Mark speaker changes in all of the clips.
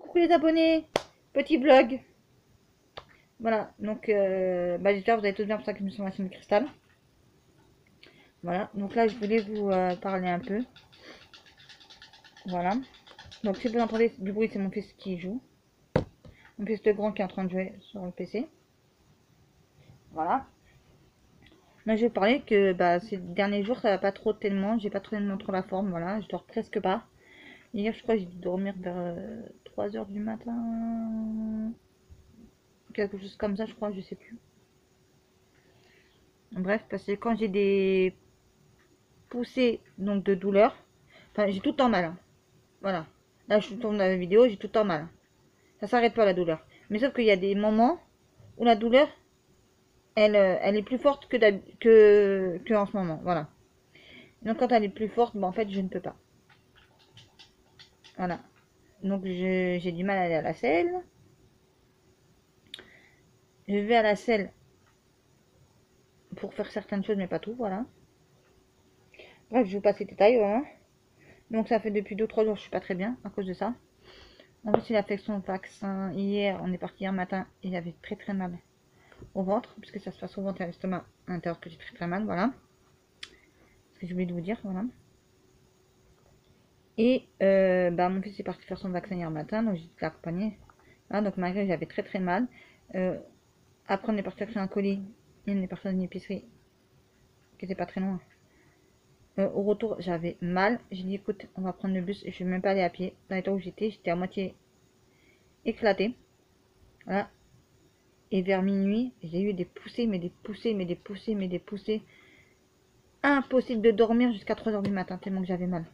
Speaker 1: coucou les abonnés, petit vlog. Voilà, donc j'espère que vous allez tous bien pour ça que je me suis sur ma chaîne Cristal. Voilà, donc là je voulais vous parler un peu. Voilà, donc si vous entendez du bruit, c'est mon fils qui joue. Mon fils de grand qui est en train de jouer sur le PC. Voilà. Là je vais vous parler que ces derniers jours ça va pas trop tellement, j'ai pas tellement trop la forme, voilà, je dors presque pas. Hier je crois que j'ai dû dormir vers 3 h du matin. Quelque chose comme ça je crois, je sais plus. Bref, parce que quand j'ai des poussées donc de douleur, enfin j'ai tout le temps mal. Hein. Voilà. Là je tourne la vidéo, j'ai tout le temps mal. Ça s'arrête pas la douleur. Mais sauf qu'il y a des moments où la douleur, elle est plus forte que en ce moment. Voilà. Donc quand elle est plus forte, en fait je ne peux pas. Voilà. Donc j'ai du mal à aller à la selle. Je vais à la selle pour faire certaines choses, mais pas tout. Voilà. Bref, je vous passe les détails. Voilà. Donc ça fait depuis 2-3 jours que je suis pas très bien à cause de ça. En plus, il a fait son vaccin hier. On est parti hier matin. Il avait très très mal au ventre, puisque ça se passe au ventre et à l'estomac à l'intérieur que j'ai très très mal. Voilà. Ce que j'ai oublié de vous dire. Voilà. Et mon fils est parti faire son vaccin hier matin, donc j'ai dû l'accompagner. Voilà, donc malgré j'avais très très mal. Après, on est parti chercher un colis. Il est parti dans une épicerie qui était pas très loin. Au retour, j'avais mal. J'ai dit, écoute, on va prendre le bus. Et je ne vais même pas aller à pied. Dans l'état où j'étais à moitié éclatée. Voilà. Et vers minuit, j'ai eu des poussées, mais des poussées, mais des poussées, mais des poussées. Impossible de dormir jusqu'à 3 h du matin, tellement que j'avais mal.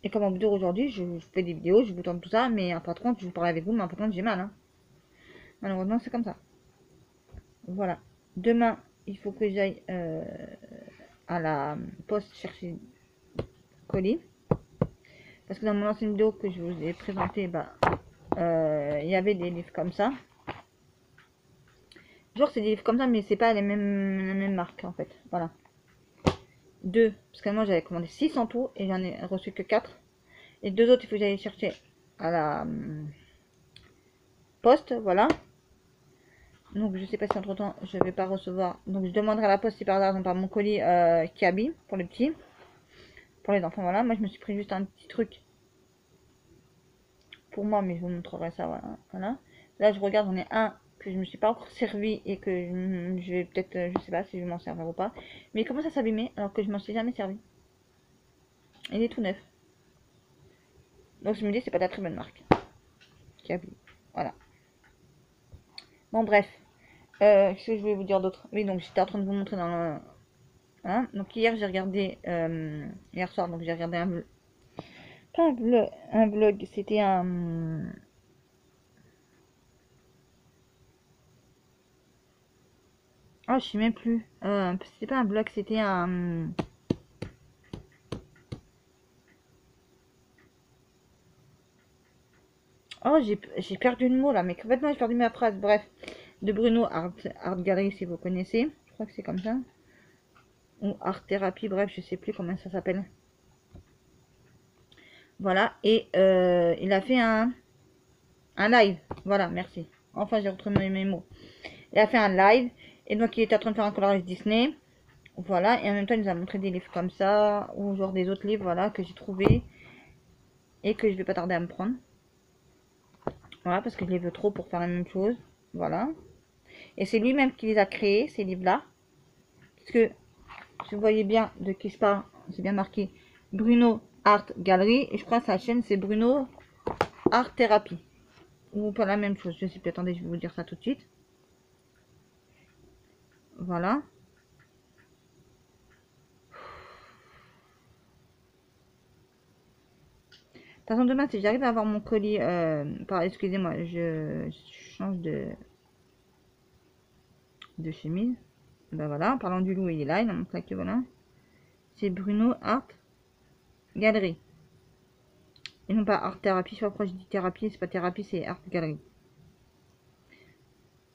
Speaker 1: Et comme en vidéo aujourd'hui, je fais des vidéos, je vous tente tout ça, mais par contre, je vous parle avec vous, mais par contre, j'ai mal. Hein. Malheureusement, c'est comme ça. Voilà. Demain, il faut que j'aille à la poste chercher colis. Parce que dans mon ancienne vidéo que je vous ai présentée, il y avait des livres comme ça. Genre, c'est des livres comme ça, mais c'est pas la même marque en fait. Voilà. 2, parce que moi j'avais commandé 6 en tout et j'en ai reçu que 4. Et 2 autres, il faut que j'aille chercher à la poste. Voilà. Donc, je sais pas si entre temps je vais pas recevoir. Donc, je demanderai à la poste si par hasard, par mon colis qui habille pour les petits. Pour les enfants, voilà. Moi, je me suis pris juste un petit truc pour moi, mais je vous montrerai ça. Voilà. Voilà. Là, je regarde, j'en ai un que je me suis pas encore servi et que je vais peut-être, je sais pas si je vais m'en servir ou pas. Mais il commence à s'abîmer alors que je m'en suis jamais servi. Il est tout neuf. Donc, je me dis, c'est pas de la très bonne marque. Qui habille. Voilà. Bon, bref. Qu'est-ce que je voulais vous dire d'autre? Oui, donc j'étais en train de vous montrer dans le... Hein, donc hier j'ai regardé hier soir, donc j'ai regardé un vlog, c'était un oh je sais même plus, c'était pas un vlog, c'était un oh j'ai perdu le mot là, mais complètement j'ai perdu ma phrase. Bref, de Bruno Art Gallery, si vous connaissez, je crois que c'est comme ça, ou Art Thérapie, bref je sais plus comment ça s'appelle. Voilà, et il a fait un live, voilà, merci, enfin j'ai retrouvé mes mots. Il a fait un live, et donc il était en train de faire un coloriage Disney, voilà, et en même temps il nous a montré des livres comme ça, ou genre des autres livres, voilà, que j'ai trouvé et que je vais pas tarder à me prendre. Voilà, parce que je les veux trop pour faire la même chose, voilà. Et c'est lui-même qui les a créés, ces livres-là, parce que si vous voyez bien de qui je parle, c'est bien marqué Bruno Art Gallery, et je crois que sa chaîne c'est Bruno Art Thérapie, ou pas la même chose, je sais plus, attendez, je vais vous dire ça tout de suite. Voilà. De toute façon, demain, si j'arrive à avoir mon colis, excusez-moi, je change de chemise. Ben voilà, en parlant du loup, il est là, il a montré que voilà. C'est Bruno Art Gallery. Et non pas Art Thérapie, je sais pas pourquoi je dis thérapie, c'est pas thérapie, c'est Art Gallery.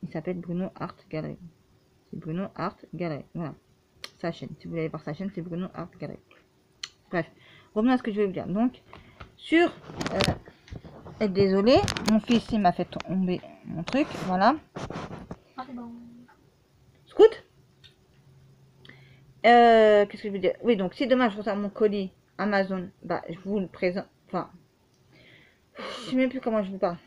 Speaker 1: Il s'appelle Bruno Art Gallery. C'est Bruno Art Gallery, voilà. Sa chaîne, si vous voulez aller voir sa chaîne, c'est Bruno Art Gallery. Bref, revenons à ce que je voulais vous dire. Donc, sur Désolée, mon fils il m'a fait tomber mon truc, voilà. Scoot. Qu'est-ce que je veux dire? Oui, donc si demain je reçois mon colis Amazon, bah je vous le présente. Enfin, je sais même plus comment je vous parle.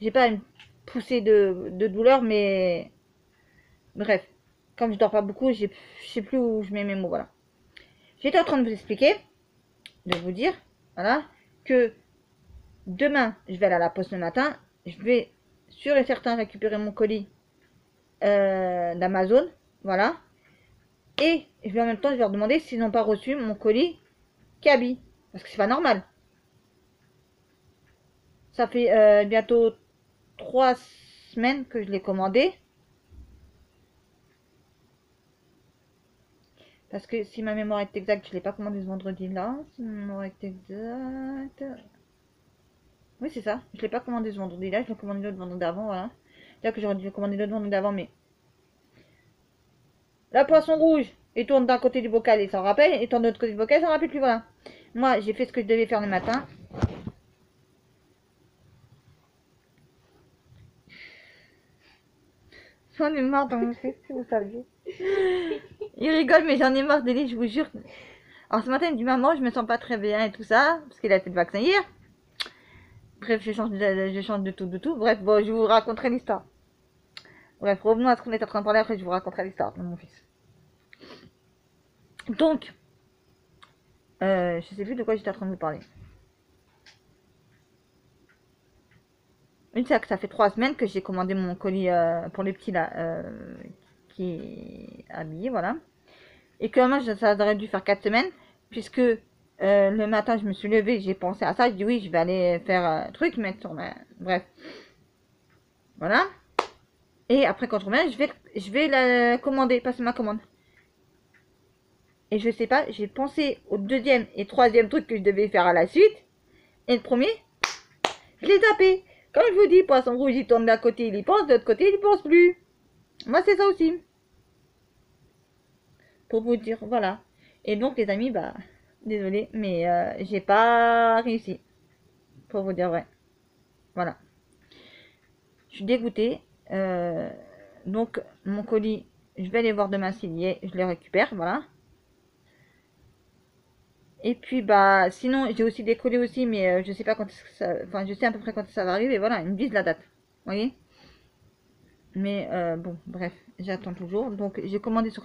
Speaker 1: J'ai pas une poussée de douleur, mais bref, comme je dors pas beaucoup, je sais plus où je mets mes mots, voilà. J'étais en train de vous expliquer, de vous dire, voilà, que demain, je vais aller à la poste le matin, je vais sûr et certain récupérer mon colis d'Amazon, voilà, et je vais en même temps, je vais leur demander s'ils n'ont pas reçu mon colis Kaby, parce que c'est pas normal. Ça fait bientôt 3 semaines que je l'ai commandé. Parce que si ma mémoire est exacte, je ne l'ai pas commandé ce vendredi-là. Si ma mémoire est exacte... Oui, c'est ça. Je ne l'ai pas commandé ce vendredi-là. Je l'ai commandé l'autre vendredi d'avant, voilà. C'est-à-dire que j'aurais dû le commander l'autre vendredi d'avant, mais... La poisson rouge, il tourne d'un côté du bocal et s'en rappelle. Et tourne de l'autre côté du bocal, s'en rappelle plus, voilà. Moi, j'ai fait ce que je devais faire le matin. J'en ai marre dans mon fils, si vous saviez. Il rigole, mais j'en ai marre de lui, je vous jure. Alors ce matin, il me dit maman, je me sens pas très bien et tout ça, parce qu'il a fait le vaccin hier. Bref, je change de tout. Bref, bon, je vous raconterai l'histoire. Bref, revenons à ce qu'on est en train de parler, après je vous raconterai l'histoire de mon fils. Donc, je sais plus de quoi j'étais en train de vous parler. Une c'est que ça fait 3 semaines que j'ai commandé mon colis pour les petits là, qui est habillé, voilà. Et que moi, ça aurait dû faire 4 semaines, puisque le matin, je me suis levée, j'ai pensé à ça, je dis oui, je vais aller faire un truc, mettre sur ma... Bref. Voilà. Et après, quand je reviens, je vais la commander, passer ma commande. Et je sais pas, j'ai pensé au deuxième et troisième truc que je devais faire à la suite. Et le premier, je l'ai tapé. Comme je vous dis, poisson rouge, il tourne d'un côté, il y pense, de l'autre côté, il y pense plus. Moi, c'est ça aussi. Pour vous dire, voilà. Et donc, les amis, bah, désolé, mais j'ai pas réussi. Pour vous dire vrai. Voilà. Je suis dégoûtée. Donc, mon colis, je vais aller voir demain s'il y est. Je le récupère, voilà. Et puis, bah, sinon, j'ai aussi des colis aussi, mais je sais pas quand ça... Enfin, je sais à peu près quand ça va arriver, voilà, ils me disent la date. Vous voyez? Mais, bon, bref, j'attends toujours. Donc, j'ai commandé sur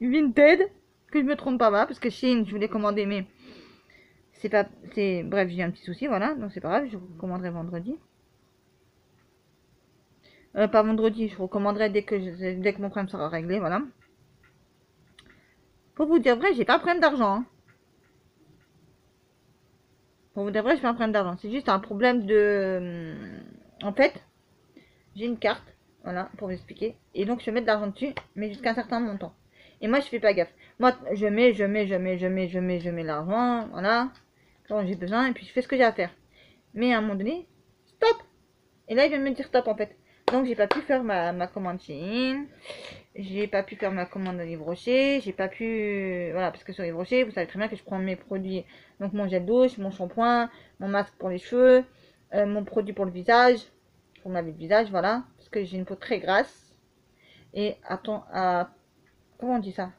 Speaker 1: Vinted, que je me trompe pas, parce que Shein, je voulais commander, mais c'est pas... Bref, j'ai un petit souci, voilà, donc c'est pas grave, je vous commanderai vendredi. Pas vendredi, je recommanderai dès que mon problème sera réglé, voilà. Pour vous dire vrai, j'ai pas un problème d'argent, hein. Pour vous dire vrai, j'ai pas un problème d'argent. C'est juste un problème de... En fait, j'ai une carte, voilà, pour vous expliquer. Et donc, je vais mettre de l'argent dessus, mais jusqu'à un certain montant. Et moi, je fais pas gaffe. Moi, je mets l'argent, voilà, quand j'ai besoin, et puis je fais ce que j'ai à faire. Mais à un moment donné, stop! Et là, il vient de me dire stop, en fait. Donc, j'ai pas pu faire ma commande Shein. J'ai pas pu faire ma commande à Yves Rocher. J'ai pas pu... Voilà, parce que sur Yves Rocher, vous savez très bien que je prends mes produits. Donc, mon gel douche, mon shampoing, mon masque pour les cheveux, mon produit pour le visage. Pour laver le visage, voilà. Parce que j'ai une peau très grasse. Et attends, comment on dit ça?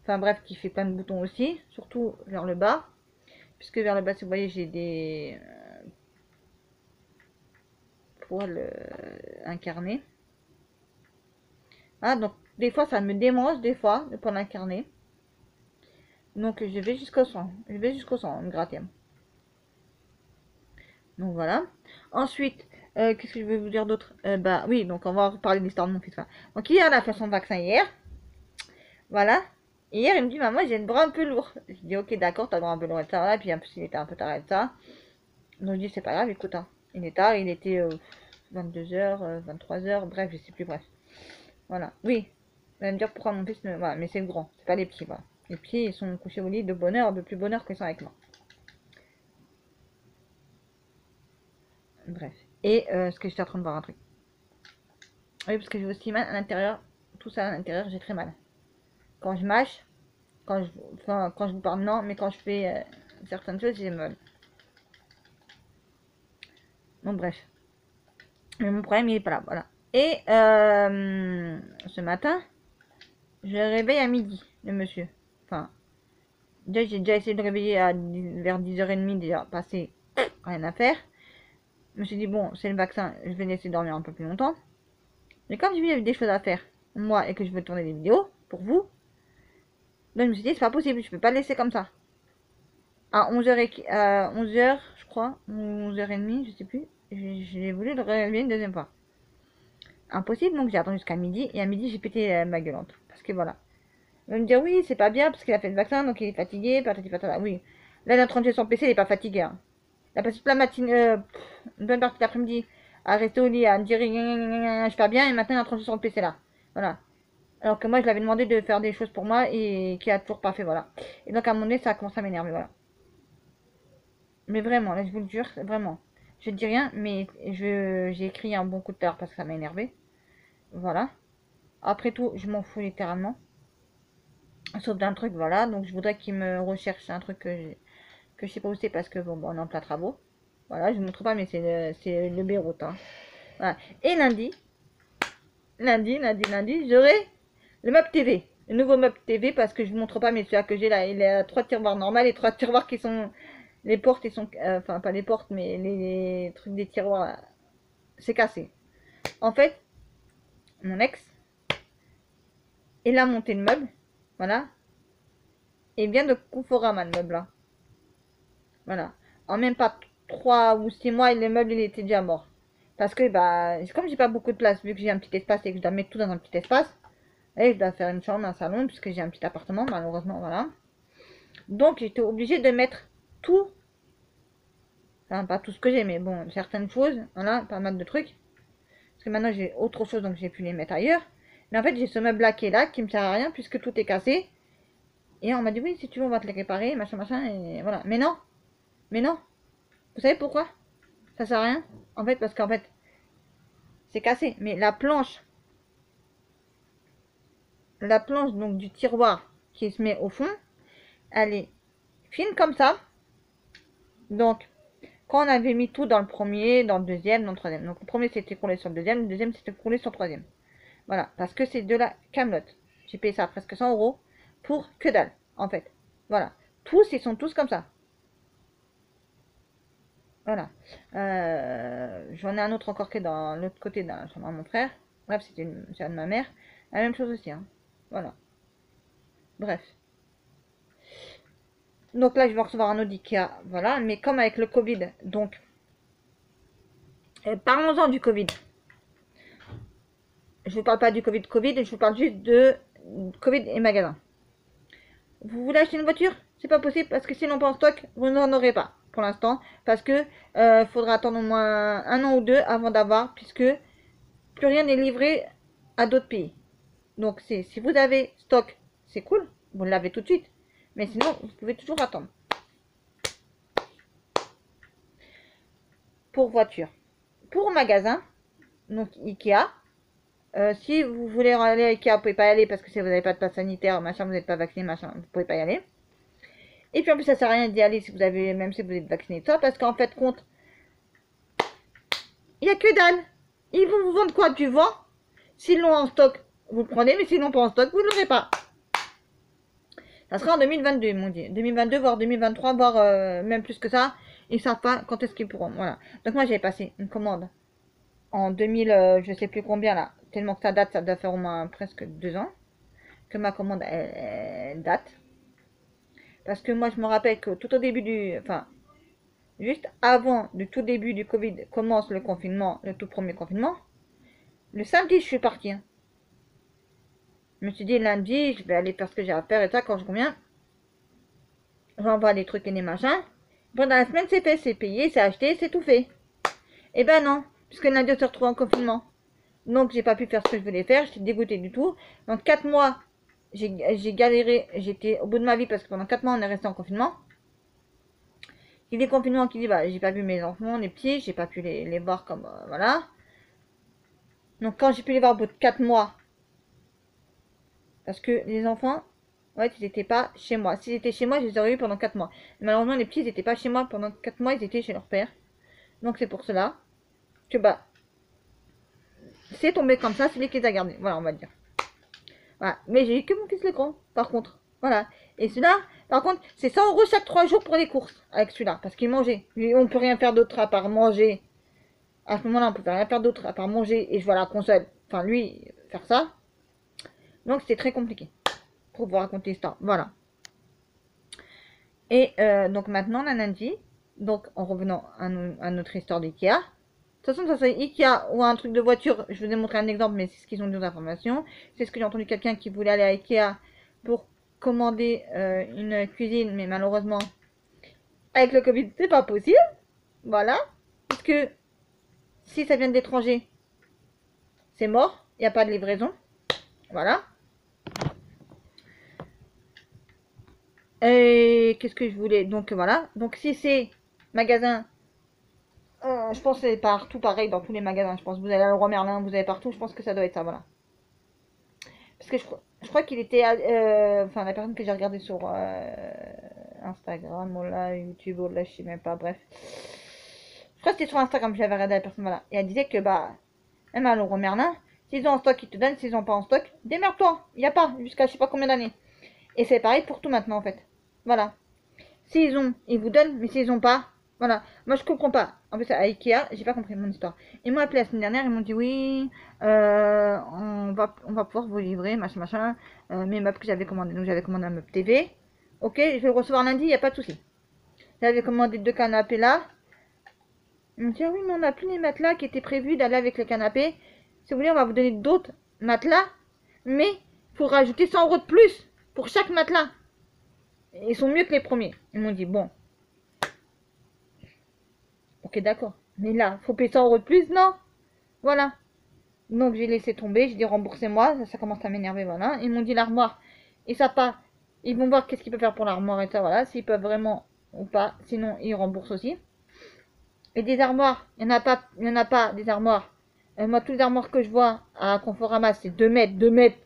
Speaker 1: Enfin bref, qui fait plein de boutons aussi. Surtout vers le bas. Puisque vers le bas, si vous voyez, j'ai des poils incarnés. Ah, donc des fois, ça me démange, des fois, de poils incarnés. Donc je vais jusqu'au sang. Je vais jusqu'au sang, me gratter. Donc voilà. Ensuite, qu'est-ce que je vais vous dire d'autre? Bah oui, donc on va reparler de l'histoire de mon fils. Donc hier, il a fait son vaccin hier. Voilà. Et hier, il me dit, maman, j'ai le bras un peu lourd. Je dis, ok, d'accord, t'as le bras un peu lourd et ça. Là. Et puis en plus, il était un peu tard et ça. Donc je dis, c'est pas grave, écoute, hein. Il est tard, il était 22h, 23h, bref, je sais plus, bref. Voilà. Oui. Vous allez me dire pourquoi mon fils ne... Voilà, mais c'est le grand, c'est pas les petits, voilà. Les petits, ils sont couchés au lit de bonheur, de plus bonheur qu'ils sont avec moi. Bref. Et ce que j'étais en train de voir un truc. Oui, parce que j'ai aussi mal à l'intérieur. Tout ça à l'intérieur, j'ai très mal. Quand je mâche, enfin, quand je vous parle, non, mais quand je fais certaines choses, j'ai mal. Donc bref. Mais mon problème, il est pas là, voilà. Et ce matin, je le réveille à midi, le monsieur. Enfin, déjà, j'ai déjà essayé de le réveiller vers 10h30, déjà passé, rien à faire. Je me suis dit, bon, c'est le vaccin, je vais laisser dormir un peu plus longtemps. Mais comme j'ai vu qu'il y avait des choses à faire, moi, et que je veux tourner des vidéos, pour vous, donc je me suis dit, c'est pas possible, je peux pas le laisser comme ça. À 11h, je crois, ou 11h30, je sais plus, j'ai voulu le réveiller une deuxième fois. Impossible, donc j'ai attendu jusqu'à midi, et à midi, j'ai pété ma gueulante. Parce que voilà. Il va me dire, oui, c'est pas bien, parce qu'il a fait le vaccin, donc il est fatigué, patati patata. Oui. Là, il est en train de jouer son PC, il est pas fatigué. Hein. Il a passé toute la matinée, une bonne partie de l'après-midi, à rester au lit, à me dire, je suis pas bien, et maintenant, il est en train de jouer sur le PC là. Voilà. Alors que moi, je l'avais demandé de faire des choses pour moi, et qui a toujours pas fait, voilà. Et donc, à un moment donné, ça a commencé à m'énerver, voilà. Mais vraiment, là, je vous le jure, vraiment. Je dis rien, mais j'ai écrit un bon coup de cœur parce que ça m'a énervé. Voilà. Après tout, je m'en fous littéralement. Sauf d'un truc, voilà. Donc, je voudrais qu'il me recherche un truc que je sais pas où c'est parce que, bon, on est en plein travaux. Voilà, je ne montre pas, mais c'est le Beyrouth. Hein. Voilà. Et lundi, j'aurai le Map TV. Le nouveau Map TV parce que je ne montre pas, mais celui-là que j'ai là, il a 3 tiroirs normales et 3 tiroirs qui sont. Les portes, ils sont. Enfin, pas les portes, mais les trucs des tiroirs, c'est cassé. En fait, mon ex, il a monté le meuble. Voilà. Et il vient de Conforama, le meuble là. Voilà. En même pas 3 ou 6 mois, le meuble il était déjà mort. Parce que bah, comme j'ai pas beaucoup de place, vu que j'ai un petit espace et que je dois mettre tout dans un petit espace, et je dois faire une chambre, un salon, puisque j'ai un petit appartement, malheureusement, voilà. Donc j'étais obligée de mettre tout, enfin pas tout ce que j'ai, mais bon, certaines choses, voilà, pas mal de trucs. Parce que maintenant j'ai autre chose, donc j'ai pu les mettre ailleurs. Mais en fait, j'ai ce meuble là qui me sert à rien, puisque tout est cassé. Et on m'a dit, oui, si tu veux, on va te les réparer, machin, machin, et voilà. Mais non. Vous savez pourquoi? Ça sert à rien. En fait, parce qu'en fait, c'est cassé. Mais la planche donc du tiroir qui se met au fond, elle est fine comme ça. Donc, quand on avait mis tout dans le premier, dans le deuxième, dans le troisième. Donc, le premier s'était coulé sur le deuxième s'était coulé sur le troisième. Voilà, parce que c'est de la camelote. J'ai payé ça à presque 100 euros pour que dalle, en fait. Voilà. Tous, ils sont tous comme ça. Voilà. J'en ai un autre encore qui est dans l'autre côté d'un chambre à mon frère. Bref, c'est de ma mère. La même chose aussi. Hein. Voilà. Bref. Donc là, je vais recevoir un autre Ikea. Voilà. Mais comme avec le Covid. Donc, parlons-en du Covid. Je vous parle pas du Covid, je vous parle juste de Covid et magasin. Vous voulez acheter une voiture? C'est pas possible parce que s'ils n'ont pas en stock, vous n'en aurez pas pour l'instant. Parce que faudra attendre au moins 1 an ou 2 avant d'avoir, puisque plus rien n'est livré à d'autres pays. Donc si vous avez stock, c'est cool, vous l'avez tout de suite. Mais sinon, vous pouvez toujours attendre. Pour voiture. Pour magasin, donc Ikea, si vous voulez aller à Ikea, vous pouvez pas y aller parce que si vous n'avez pas de passe sanitaire, machin, vous n'êtes pas vacciné, machin, vous pouvez pas y aller. Et puis en plus, ça sert à rien d'y aller si vous avez, même si vous êtes vacciné de ça, parce qu'en fait, compte, il n'y a que dalle. Ils vont vous vendre quoi? Du vent. S'ils l'ont en stock, vous le prenez, mais s'ils l'ont pas en stock, vous ne l'aurez pas. Ça sera en 2022, mon Dieu. 2022, voire 2023, voire même plus que ça. Ils savent pas quand est-ce qu'ils pourront. Voilà. Donc moi, j'avais passé une commande en 2000, je sais plus combien là. Tellement que ça date, ça doit faire au moins presque 2 ans que ma commande elle date. Parce que moi, je me rappelle que tout au début enfin, juste avant du tout début du Covid commence le confinement, le tout premier confinement. Le samedi, je suis partie. Hein. Je me suis dit lundi, je vais aller faire ce que j'ai à faire et ça, quand je reviens, j'envoie les trucs et les machins. Pendant la semaine, c'est fait, c'est payé, c'est acheté, c'est tout fait. Eh ben non, puisque lundi, on se retrouve en confinement. Donc, j'ai pas pu faire ce que je voulais faire, j'étais dégoûtée du tout. Donc, 4 mois, j'ai galéré, j'étais au bout de ma vie parce que pendant 4 mois, on est resté en confinement. Il y a des confinements qui dit, bah, j'ai pas vu mes enfants, les petits, j'ai pas pu les voir comme, voilà. Donc, quand j'ai pu les voir au bout de 4 mois, parce que les enfants, ouais, ils n'étaient pas chez moi. S'ils étaient chez moi, je les aurais eu pendant 4 mois. Mais malheureusement, les petits, ils n'étaient pas chez moi pendant 4 mois, ils étaient chez leur père. Donc c'est pour cela. que bah, c'est tombé comme ça, c'est lui qui les a gardés. Voilà, on va dire. Voilà. Mais j'ai eu que mon fils le grand, par contre. Voilà. Et celui-là, par contre, c'est 100 € chaque 3 jours pour les courses avec celui-là. Parce qu'il mangeait. On peut rien faire d'autre à part manger. À ce moment-là, on peut rien faire d'autre à part manger et jouer à la console. Enfin, lui, faire ça. Donc, c'était très compliqué pour vous raconter l'histoire. Voilà. Et donc, maintenant, la lundi. Donc, en revenant à notre histoire d'IKEA. De toute façon, ça c'est Ikea ou un truc de voiture. Je vous ai montré un exemple, mais c'est ce qu'ils ont dit aux informations. C'est ce que j'ai entendu quelqu'un qui voulait aller à Ikea pour commander une cuisine, mais malheureusement, avec le Covid, c'est pas possible. Voilà. Parce que si ça vient de l'étranger, c'est mort. Il n'y a pas de livraison. Voilà. Et qu'est-ce que je voulais? Donc voilà. Donc si c'est magasin, je pense que c'est partout pareil dans tous les magasins. Je pense que vous allez à Leroy Merlin, vous allez partout. Je pense que ça doit être ça. Voilà. Parce que je crois qu'il était. Enfin, la personne que j'ai regardé sur Instagram, ou là, YouTube, ou là, je sais même pas, bref. Je crois que c'était sur Instagram que j'avais regardé la personne, voilà. Et elle disait que, bah, même à Leroy Merlin, s'ils ont en stock, ils te donnent. S'ils ont pas en stock, démerde-toi. Il n'y a pas, jusqu'à je sais pas combien d'années. Et c'est pareil pour tout maintenant, en fait. Voilà. S'ils ont, ils vous donnent, mais s'ils ont pas, voilà. Moi, je comprends pas. En plus, à Ikea, j'ai pas compris mon histoire. Ils m'ont appelé la semaine dernière, ils m'ont dit oui, on va pouvoir vous livrer, machin, machin, mes meubles que j'avais commandé. Donc, j'avais commandé un meuble TV. Ok, je vais le recevoir lundi, il n'y a pas de souci. J'avais commandé 2 canapés là. Ils m'ont dit, ah oui, mais on n'a plus les matelas qui étaient prévus d'aller avec le canapé. Si vous voulez, on va vous donner d'autres matelas, mais il faut rajouter 100 € de plus pour chaque matelas. Ils sont mieux que les premiers. Ils m'ont dit, bon, ok, d'accord. Mais là, faut payer 100 € de plus, non? Voilà. Donc, j'ai laissé tomber. J'ai dit, remboursez-moi. Ça commence à m'énerver, voilà. Ils m'ont dit l'armoire. Et ça pas. Ils vont voir qu'est-ce qu'ils peuvent faire pour l'armoire et ça, voilà. S'ils peuvent vraiment ou pas. Sinon, ils remboursent aussi. Et des armoires. Il n'y en a pas. Il y en a pas, des armoires. Moi, toutes les armoires que je vois à Conforama, c'est 2 mètres, 2 mètres.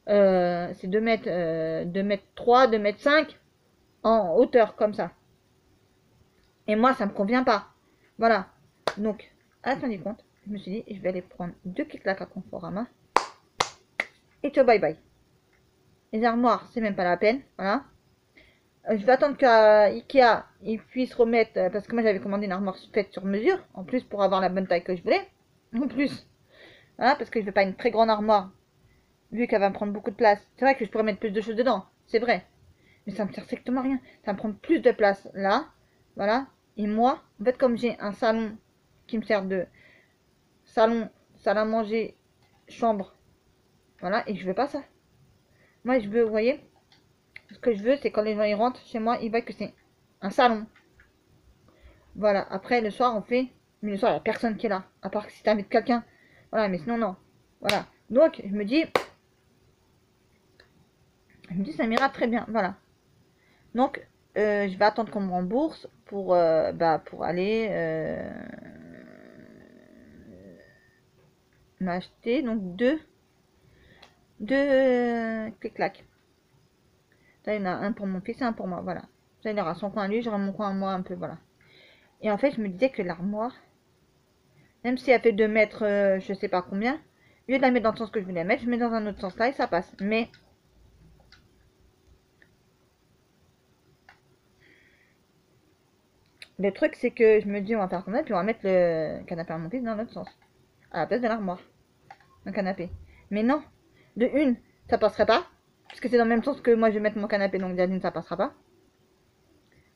Speaker 1: C'est 2 mètres, 2 mètres 3, 2 mètres 5 en hauteur, comme ça. Et moi, ça me convient pas. Voilà. Donc, à la fin du compte, je me suis dit, je vais aller prendre 2 clics-clacs à Conforama. Et ciao, bye bye. Les armoires, c'est même pas la peine. Voilà. Je vais attendre qu'à Ikea, ils puissent remettre. Parce que moi, j'avais commandé une armoire faite sur mesure. En plus, pour avoir la bonne taille que je voulais. En plus. Voilà, parce que je veux pas une très grande armoire. Vu qu'elle va me prendre beaucoup de place. C'est vrai que je pourrais mettre plus de choses dedans. C'est vrai. Mais ça me sert strictement à rien. Ça me prend plus de place là. Voilà. Et moi, en fait, comme j'ai un salon qui me sert de salon, salle à manger, chambre. Voilà. Et je veux pas ça. Moi, je veux, vous voyez, ce que je veux, c'est quand les gens ils rentrent chez moi, ils voient que c'est un salon. Voilà. Après, le soir, on fait. Mais le soir, il n'y a personne qui est là. À part que si tu invites quelqu'un. Voilà. Mais sinon, non. Voilà. Donc, je me dis. Ça m'ira très bien. Voilà. Donc, je vais attendre qu'on me rembourse pour aller m'acheter donc deux clic-clac. Là, il y en a un pour mon fils et un pour moi, voilà. Ça, il aura son coin à lui, j'aurai mon coin à moi un peu, voilà. Et en fait, je me disais que l'armoire, même si elle fait 2 mètres, je sais pas combien, au lieu de la mettre dans le sens que je voulais la mettre, je mets dans un autre sens là et ça passe. Mais le truc, c'est que je me dis, on va faire comme ça, puis on va mettre le canapé à mon fils dans l'autre sens, à la place de l'armoire, un canapé. Mais non, de une, ça passerait pas, puisque c'est dans le même sens que moi je vais mettre mon canapé, donc déjà d'une, ça passera pas.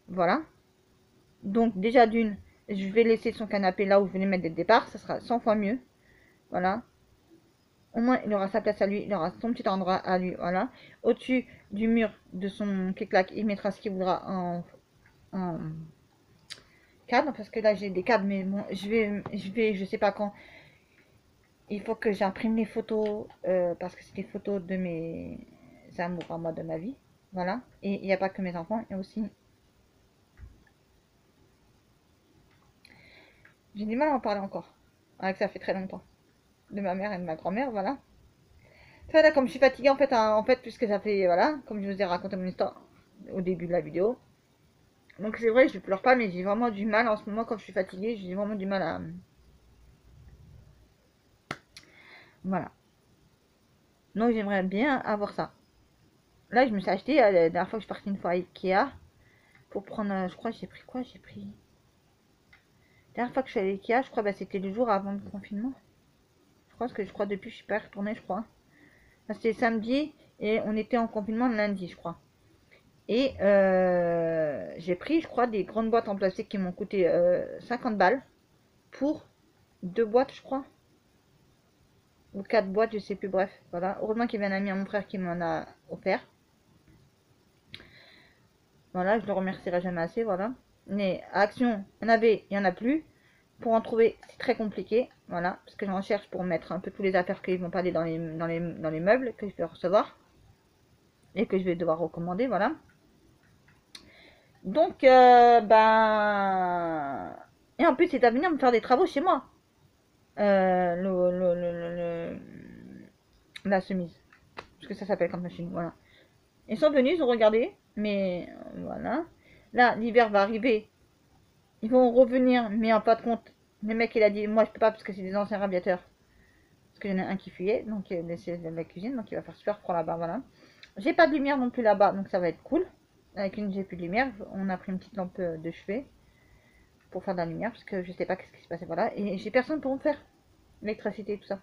Speaker 1: Voilà. Donc déjà d'une, je vais laisser son canapé là où je voulais mettre dès le départ, ça sera 100 fois mieux. Voilà. Au moins, il aura sa place à lui, il aura son petit endroit à lui, voilà. Au-dessus du mur de son clic-clac, il mettra ce qu'il voudra en cadre, parce que là j'ai des cadres, mais bon, je sais pas quand. Il faut que j'imprime les photos, parce que c'est des photos de mes amours à moi de ma vie, voilà. Et il n'y a pas que mes enfants, il y a aussi. J'ai du mal à en parler encore, avec ça fait très longtemps. De ma mère et de ma grand-mère, voilà. Ça là, comme je suis fatiguée en fait, puisque ça fait, voilà, comme je vous ai raconté mon histoire au début de la vidéo. Donc c'est vrai, je pleure pas, mais j'ai vraiment du mal en ce moment quand je suis fatiguée, j'ai vraiment du mal Voilà. Donc j'aimerais bien avoir ça. Là, je me suis acheté, la dernière fois que je suis partie une fois à Ikea, pour prendre, je crois, j'ai pris quoi? J'ai pris... La dernière fois que je suis allée à Ikea, je crois, bah, c'était le jour avant le confinement. Je crois depuis, je suis pas retournée, je crois. C'était samedi, et on était en confinement le lundi, je crois. Et j'ai pris, je crois, des grandes boîtes en plastique qui m'ont coûté 50 balles pour 2 boîtes, je crois. Ou 4 boîtes, je sais plus, bref. Voilà. Heureusement qu'il y avait un ami à mon frère qui m'en a offert. Voilà, je le remercierai jamais assez, voilà. Mais à Action, il y en avait, il n'y en a plus. Pour en trouver, c'est très compliqué, voilà. Parce que j'en cherche pour mettre un peu toutes les affaires qui ne vont pas aller dans les meubles que je vais recevoir. Et que je vais devoir recommander, voilà. Donc, ben... Et en plus, c'est à venir me faire des travaux chez moi. La chemise. Parce que ça s'appelle comme machine, voilà. Ils sont venus, ils ont regardé. Mais, voilà. Là, l'hiver va arriver. Ils vont revenir, mais en pas de compte. Le mec, il a dit, moi, je peux pas parce que c'est des anciens radiateurs. Parce qu'il y en a un qui fuyait, donc c'est de la cuisine, donc il va faire super froid là-bas, voilà. J'ai pas de lumière non plus là-bas, donc ça va être cool. Avec une, j'ai plus de lumière. On a pris une petite lampe de chevet pour faire de la lumière, parce que je sais pas qu'est-ce qui se passait, voilà. Et j'ai personne pour me faire l'électricité et tout ça.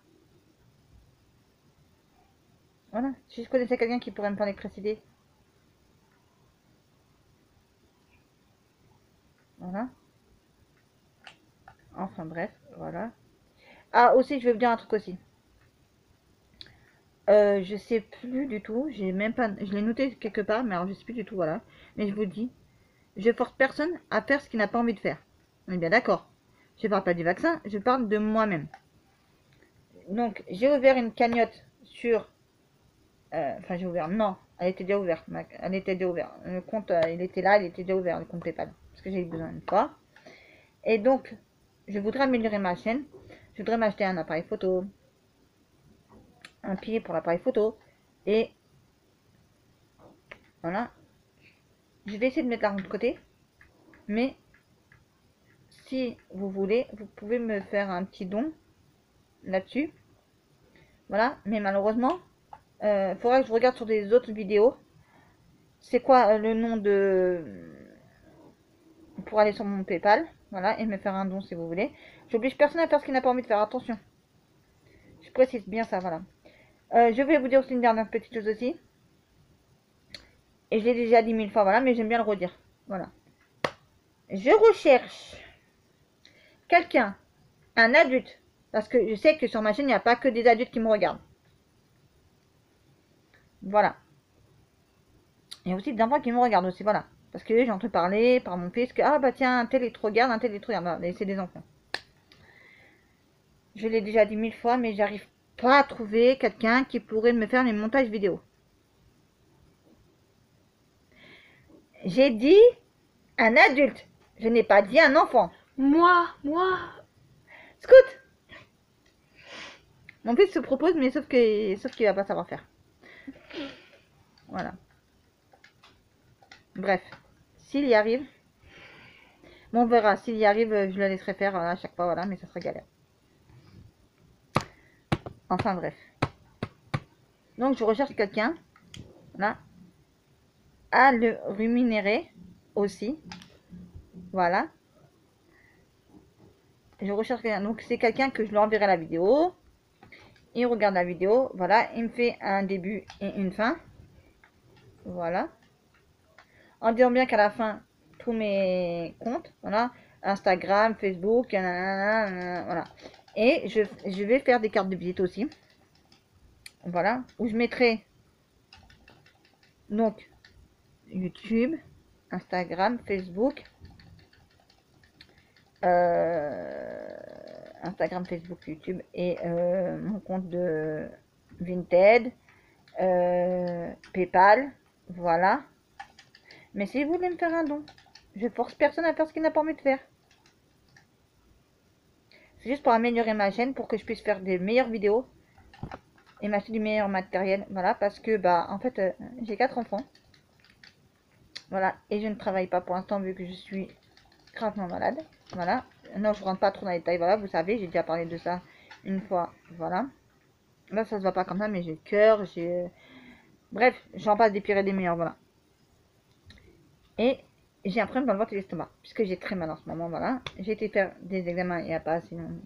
Speaker 1: Voilà. Si je connaissais quelqu'un qui pourrait me faire l'électricité. Voilà. Enfin bref, voilà. Ah, aussi, je veux bien un truc aussi. Je sais plus du tout. J'ai même pas. Je l'ai noté quelque part, mais alors je sais plus du tout, voilà. Mais je vous dis, je force personne à faire ce qu'il n'a pas envie de faire. On est bien d'accord. Je parle pas du vaccin, je parle de moi-même. Donc, j'ai ouvert une cagnotte sur. Enfin, j'ai ouvert. Non, elle était déjà ouverte. Elle était déjà ouverte. Le compte, il était là, il était déjà ouvert, le compte PayPal. Parce que j'ai eu besoin une fois. Et donc, je voudrais améliorer ma chaîne. Je voudrais m'acheter un appareil photo, un pied pour l'appareil photo. Et voilà. Je vais essayer de mettre l'argent de côté. Mais si vous voulez, vous pouvez me faire un petit don là-dessus. Voilà. Mais malheureusement, il faudra que je regarde sur des autres vidéos. C'est quoi le nom de... Pour aller sur mon PayPal. Voilà. Et me faire un don si vous voulez. J'oblige personne à faire ce qu'il n'a pas envie de faire. Attention. Je précise bien ça. Voilà. Je vais vous dire aussi une dernière petite chose aussi. Et je l'ai déjà dit 1000 fois. Voilà. Mais j'aime bien le redire. Voilà. Je recherche quelqu'un, un adulte, parce que je sais que sur ma chaîne, il n'y a pas que des adultes qui me regardent. Voilà. Il y a aussi des enfants qui me regardent aussi, voilà. Parce que j'ai entendu parler par mon fils que, ah bah tiens, un tel il te regarde, un tel il te regarde. Voilà, c'est des enfants. Je l'ai déjà dit 1000 fois, mais j'arrive pas à trouver quelqu'un qui pourrait me faire les montages vidéo. J'ai dit un adulte. Je n'ai pas dit un enfant.
Speaker 2: Moi.
Speaker 1: Scout! Mon fils se propose, mais sauf qu'il va pas savoir faire. Voilà. Bref. S'il y arrive, bon, on verra. S'il y arrive, je le laisserai faire à chaque fois, voilà, mais ça sera galère. Enfin bref. Donc je recherche quelqu'un, là, à le rémunérer aussi. Voilà. Je recherche quelqu'un. Donc c'est quelqu'un que je lui enverrai la vidéo. Il regarde la vidéo. Voilà. Il me fait un début et une fin. Voilà. En disant bien qu'à la fin, tous mes comptes, voilà. Instagram, Facebook, voilà. Et je vais faire des cartes de visite aussi. Voilà. Où je mettrai donc YouTube, Instagram, Facebook, Instagram, Facebook, YouTube et mon compte de Vinted, PayPal, voilà. Mais si vous voulez me faire un don, je force personne à faire ce qu'il n'a pas envie de faire. C'est juste pour améliorer ma chaîne, pour que je puisse faire des meilleures vidéos et m'acheter du meilleur matériel, voilà, parce que bah en fait j'ai 4 enfants, voilà, et je ne travaille pas pour l'instant vu que je suis gravement malade, voilà. Non, je rentre pas trop dans les détails, voilà, vous savez, j'ai déjà parlé de ça une fois, voilà. Là, ça se voit pas comme ça, mais j'ai le cœur, j'ai... Bref, j'en passe des pires et des meilleurs, voilà. Et j'ai un problème dans le ventre et l'estomac, puisque j'ai très mal en ce moment, voilà. J'ai été faire des examens il n'y a pas, sinon,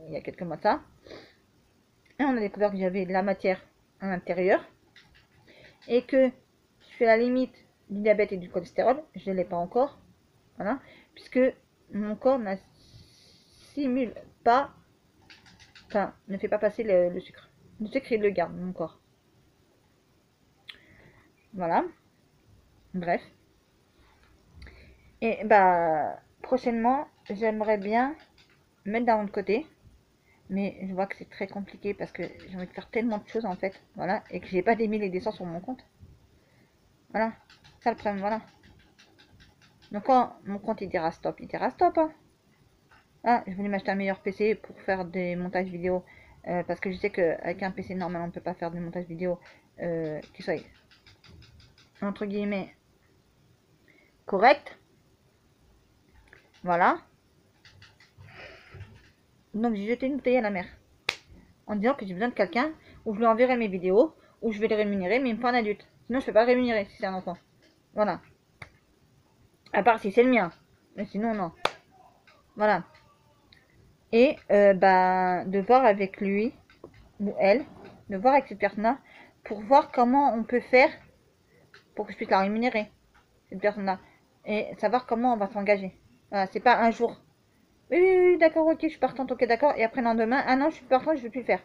Speaker 1: il y a quelques mois de ça. Et on a découvert que j'avais de la matière à l'intérieur. Et que je suis à la limite du diabète et du cholestérol. Je ne l'ai pas encore, voilà. Puisque mon corps n'assimile pas, enfin, ne fait pas passer le sucre. Le sucre, il le garde, mon corps. Voilà. Bref. Et bah, prochainement, j'aimerais bien mettre d'un autre côté. Mais je vois que c'est très compliqué parce que j'ai envie de faire tellement de choses en fait. Voilà. Et que j'ai pas des 1000 et des cents sur mon compte. Voilà. Ça le problème, voilà. Donc quand mon compte il dira stop, il dira stop. Hein. Ah, je voulais m'acheter un meilleur PC pour faire des montages vidéo. Parce que je sais qu'avec un PC normal, on ne peut pas faire des montages vidéo qui soient entre guillemets corrects. Voilà. Donc j'ai jeté une bouteille à la mer. En disant que j'ai besoin de quelqu'un où je lui enverrai mes vidéos, où je vais le rémunérer, mais il me faut un adulte. Sinon je ne peux pas le rémunérer si c'est un enfant. Voilà. À part si c'est le mien. Mais sinon non. Voilà. Et bah, de voir avec lui ou elle, de voir avec cette personne-là pour voir comment on peut faire pour que je puisse la rémunérer, cette personne-là. Et savoir comment on va s'engager. Voilà, c'est pas un jour. Oui, oui, oui, d'accord, ok, je suis partante, ok, d'accord. Et après le lendemain, ah non, je suis partante, je ne veux plus le faire.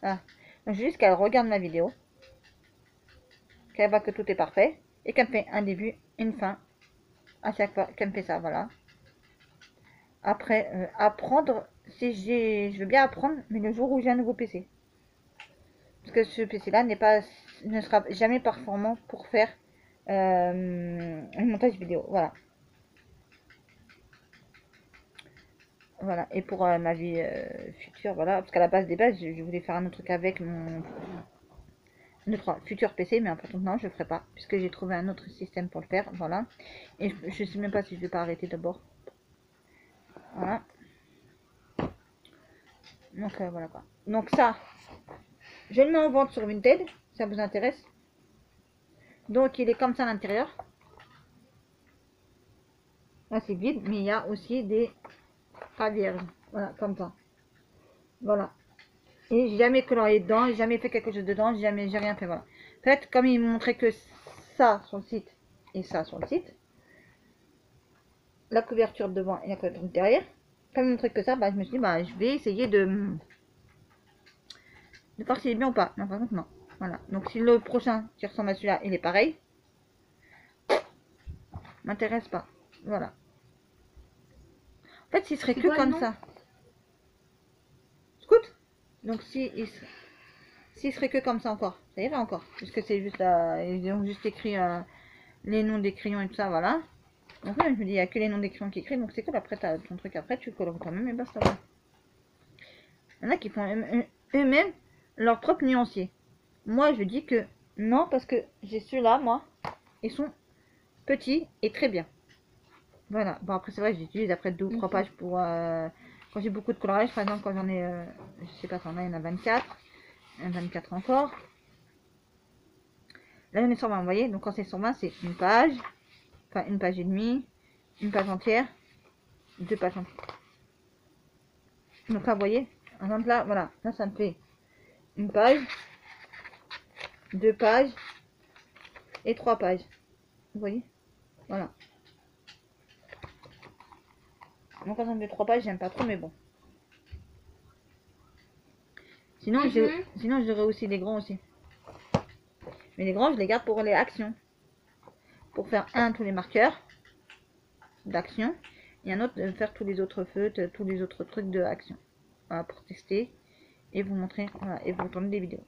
Speaker 1: Voilà. Donc juste qu'elle regarde ma vidéo, qu'elle voit que tout est parfait, et qu'elle me fait un début, une fin, à chaque fois qu'elle me fait ça, voilà. Après, apprendre, si je veux bien apprendre, mais le jour où j'ai un nouveau PC. Parce que ce PC-là ne sera jamais performant pour faire un montage vidéo. Voilà. Voilà. Et pour ma vie future, voilà. Parce qu'à la base des bases, je voulais faire un autre truc avec mon notre futur PC, mais en fait, non, je ne ferai pas. Puisque j'ai trouvé un autre système pour le faire. Voilà. Et je ne sais même pas si je vais pas arrêter d'abord. Voilà. Donc voilà quoi. Donc ça, je le mets en vente sur Vinted. Ça vous intéresse? Donc il est comme ça à l'intérieur. Là c'est vide, mais il y a aussi des pas vierges. Voilà, comme ça. Voilà. Et j'ai jamais colorié dedans, j'ai jamais fait quelque chose dedans, j'ai rien fait. Voilà. En fait, comme il me montrait que ça sur le site et ça sur le site, la couverture devant et la couverture derrière, comme il me montrait que ça, bah, je me suis dit, bah, je vais essayer de voir s'il est bien ou pas. Non, par contre, non. Voilà. Donc si le prochain qui ressemble à celui-là, il est pareil, m'intéresse pas. Voilà. En fait, s'il serait que comme ça. Scout. Donc s'il serait que comme ça encore, ça irait encore. Puisque c'est juste là, ils ont juste écrit les noms des crayons et tout ça, voilà. Donc là, je me dis, il n'y a que les noms des crayons qui écrivent, donc c'est cool. Après, t'as ton truc après, tu colores quand même et basta. Il y en a qui font eux-mêmes leur propre nuancier. Moi, je dis que non, parce que j'ai ceux-là, moi, ils sont petits et très bien. Voilà. Bon, après, c'est vrai, j'utilise après 2 ou 3 pages pour... quand j'ai beaucoup de coloriage, par exemple, quand j'en ai... je sais pas, il y en a 24. 24 encore. Là, j'en ai 120, vous voyez. Donc, quand c'est 120, c'est une page. Enfin, une page et demie. Une page entière. 2 pages entières. Donc là, vous voyez. Par exemple, là, voilà. Là, ça me fait une page. 2 pages. Et 3 pages. Vous voyez. Voilà. Donc, quand ça me fait 3 pages, j'aime pas trop, mais bon. Sinon, j'aurais aussi des grands aussi. Mais les grands, je les garde pour les actions. Pour faire tous les marqueurs d'action. Et un autre, de faire tous les autres feutres, tous les autres trucs de action. Voilà, pour tester. Et vous montrer, voilà, et vous tourner des vidéos.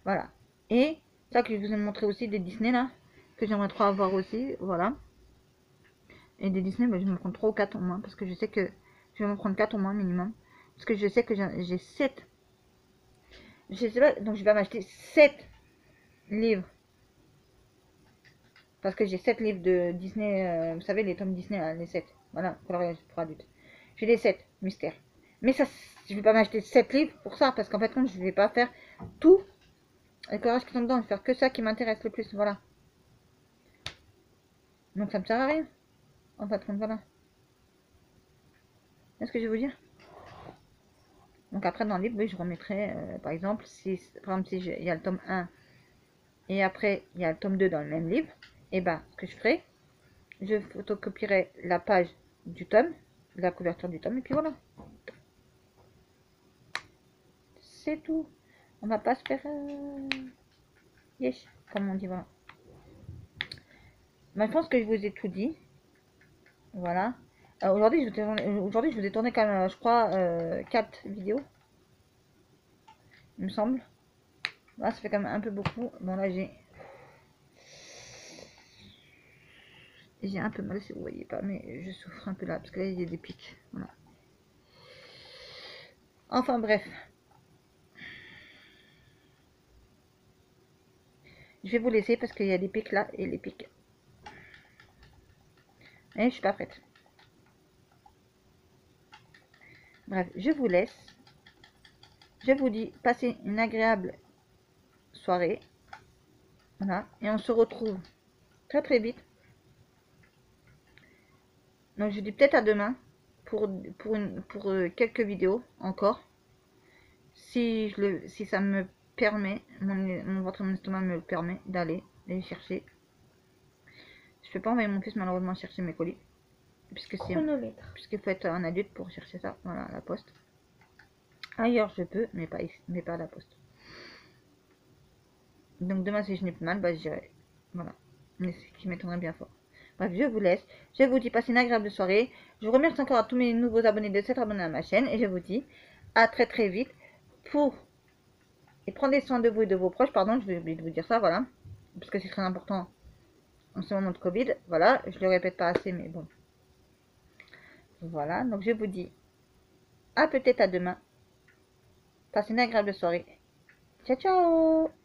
Speaker 1: Voilà. Et ça que je vous ai montré aussi des Disney là. Que j'aimerais trop avoir aussi. Voilà. Et des Disney, bah, je vais me prendre 3 ou 4 au moins. Parce que je sais que je vais me prendre 4 au moins minimum. Parce que je sais que j'ai 7. Je sais pas, donc je vais m'acheter 7 livres. Parce que j'ai 7 livres de Disney, vous savez, les tomes Disney, les 7. Voilà, coloriage pour adultes. J'ai les 7 mystères. Mais ça, je vais pas m'acheter 7 livres pour ça, parce qu'en fait, je vais pas faire tout les collages qui sont dedans. Je vais faire que ça qui m'intéresse le plus, voilà. Donc ça me sert à rien. En fait, voilà. Est-ce que je vais vous dire? Donc après, dans le livre, oui, je remettrai, par exemple, si, par exemple, si il y a le tome 1 et après, il y a le tome 2 dans le même livre, et ben, ce que je ferai, je photocopierai la page du tome, la couverture du tome, et puis voilà. C'est tout. On va pas se faire... yes, comme on dit, voilà. Mais je pense que je vous ai tout dit. Voilà. Aujourd'hui, je vous ai tourné quand même, je crois, 4 vidéos. Il me semble. Là, ça fait quand même un peu beaucoup. Bon, là, j'ai un peu mal, si vous voyez pas, mais je souffre un peu là, parce que là, il y a des pics. Voilà. Enfin, bref. Je vais vous laisser parce qu'il y a des pics là et les pics. Et je suis pas prête. Bref, je vous laisse. Je vous dis, passez une agréable soirée. Voilà. Et on se retrouve très très vite. Donc je dis peut-être à demain pour quelques vidéos encore. Si ça me permet, mon ventre et mon estomac me permet d'aller les chercher. Je peux pas envoyer mon fils malheureusement chercher mes colis. Puisqu'il faut être un adulte pour chercher ça. Voilà, à la poste. Ailleurs je peux, mais pas ici, mais pas à la poste. Donc demain si je n'ai plus mal, bah j'irai. Voilà. Mais ce qui m'étonnerait bien fort. Bref, je vous laisse. Je vous dis passez une agréable soirée. Je vous remercie encore à tous mes nouveaux abonnés de s'être abonnés à ma chaîne. Et je vous dis à très très vite pour... Et prenez soin de vous et de vos proches. Pardon, je vais oublier de vous dire ça, voilà. Parce que c'est très important en ce moment de Covid. Voilà, je le répète pas assez, mais bon. Voilà, donc je vous dis à peut-être à demain. Passez une agréable soirée. Ciao, ciao!